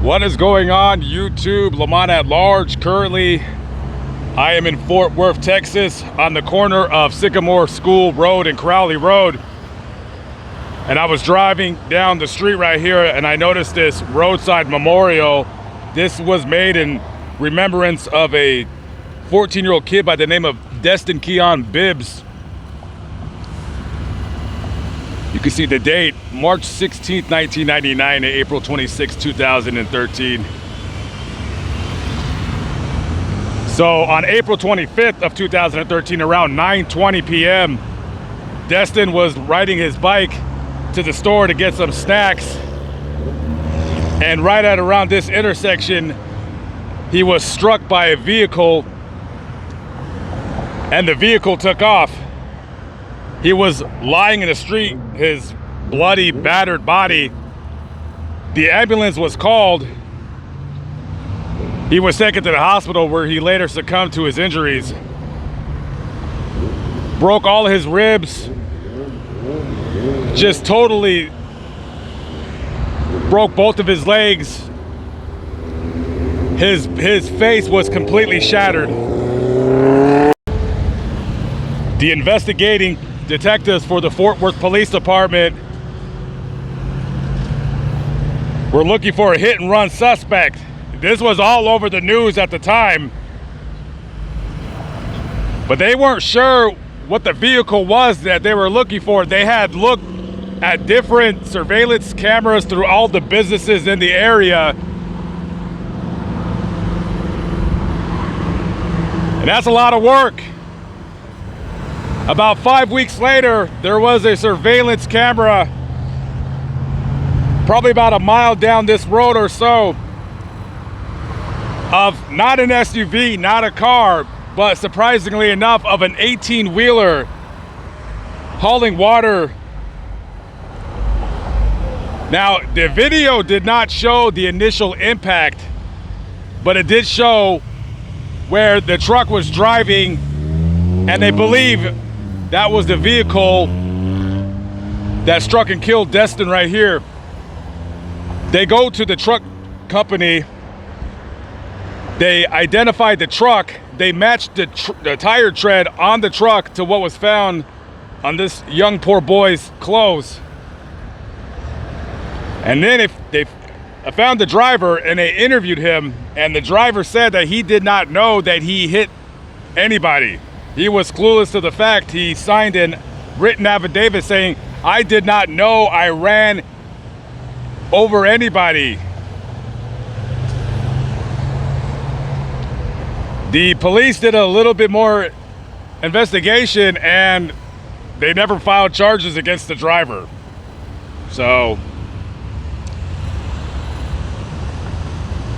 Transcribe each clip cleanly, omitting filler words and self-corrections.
What is going on, YouTube? Lamont at large. Currently, I am in Fort Worth, Texas, on the corner of Sycamore School Road and Crowley Road. And I was driving down the street right here, and I noticed this roadside memorial. This was made in remembrance of a 14-year-old kid by the name of Deston Keion Bibbs. You can see the date, March 16th, 1999 to April 26, 2013. So on April 25th of 2013, around 9:20 p.m., Deston was riding his bike to the store to get some snacks. And right at around this intersection, he was struck by a vehicle, and the vehicle took off. He was lying in the street, his bloody, battered body. The ambulance was called. He was taken to the hospital where he later succumbed to his injuries. Broke all his ribs. Just totally broke both of his legs. His face was completely shattered. The investigating detectives for the Fort Worth Police Department were looking for a hit and run suspect. This was all over the news at the time, but they weren't sure what the vehicle was that they were looking for. They had looked at different surveillance cameras through all the businesses in the area, and that's a lot of work. About 5 weeks later, there was a surveillance camera probably about a mile down this road or so of not an SUV, not a car, but surprisingly enough of an 18-wheeler hauling water. Now, the video did not show the initial impact, but it did show where the truck was driving, and they believe that was the vehicle that struck and killed Deston right here. They go to the truck company. They identified the truck. They matched the tire tread on the truck to what was found on this young poor boy's clothes. And then they found the driver and they interviewed him, and the driver said that he did not know that he hit anybody. He was clueless to the fact. He signed a written affidavit saying, "I did not know I ran over anybody." The police did a little bit more investigation, and they never filed charges against the driver. So,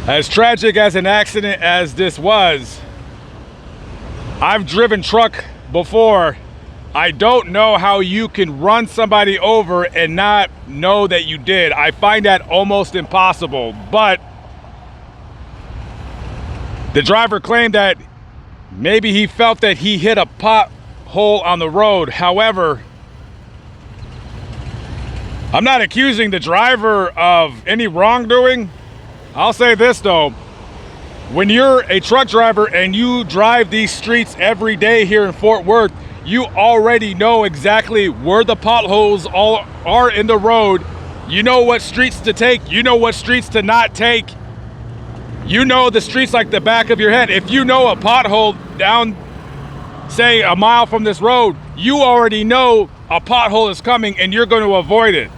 as tragic as an accident as this was, I've driven truck before. I don't know how you can run somebody over and not know that you did. I find that almost impossible. But the driver claimed that maybe he felt that he hit a pothole on the road. However, I'm not accusing the driver of any wrongdoing. I'll say this though. When you're a truck driver and you drive these streets every day here in Fort Worth, you already know exactly where the potholes all are in the road. You know what streets to take. You know what streets to not take. You know the streets like the back of your head. If you know a pothole down, say, a mile from this road, you already know a pothole is coming and you're going to avoid it.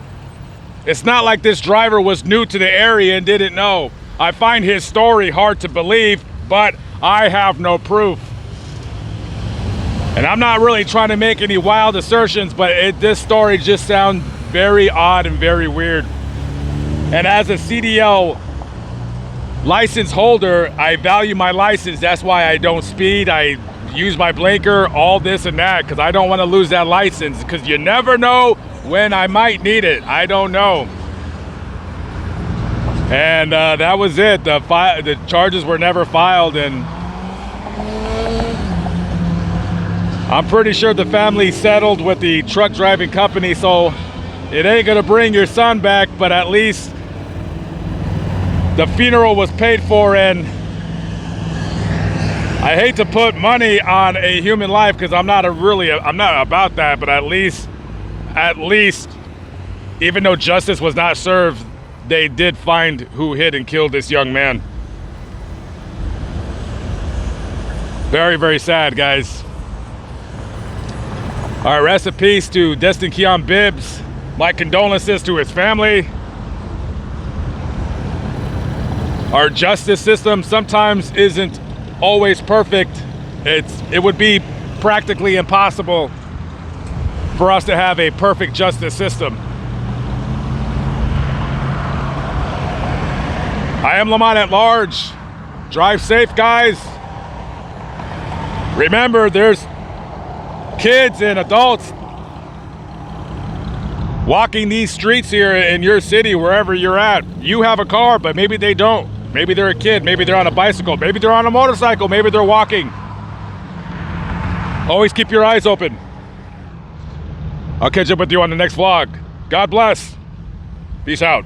It's not like this driver was new to the area and didn't know. I find his story hard to believe, but I have no proof. And I'm not really trying to make any wild assertions, but this story just sounds very odd and very weird. And as a CDL license holder, I value my license. That's why I don't speed. I use my blinker, all this and that, because I don't want to lose that license, because you never know when I might need it. I don't know. And that was it. The charges were never filed, and I'm pretty sure the family settled with the truck driving company, so it ain't gonna bring your son back, but at least the funeral was paid for, and I hate to put money on a human life because I'm not about that, but at least, even though justice was not served, they did find who hit and killed this young man. Very, very sad, guys. All right, rest in peace to Deston Keion Bibbs. My condolences to his family. Our justice system sometimes isn't always perfect. It would be practically impossible for us to have a perfect justice system. I am Lamont at large. Drive safe, guys. Remember, there's kids and adults walking these streets here in your city, wherever you're at. You have a car, but maybe they don't. Maybe they're a kid, maybe they're on a bicycle, maybe they're on a motorcycle, maybe they're walking. Always keep your eyes open. I'll catch up with you on the next vlog. God bless. Peace out.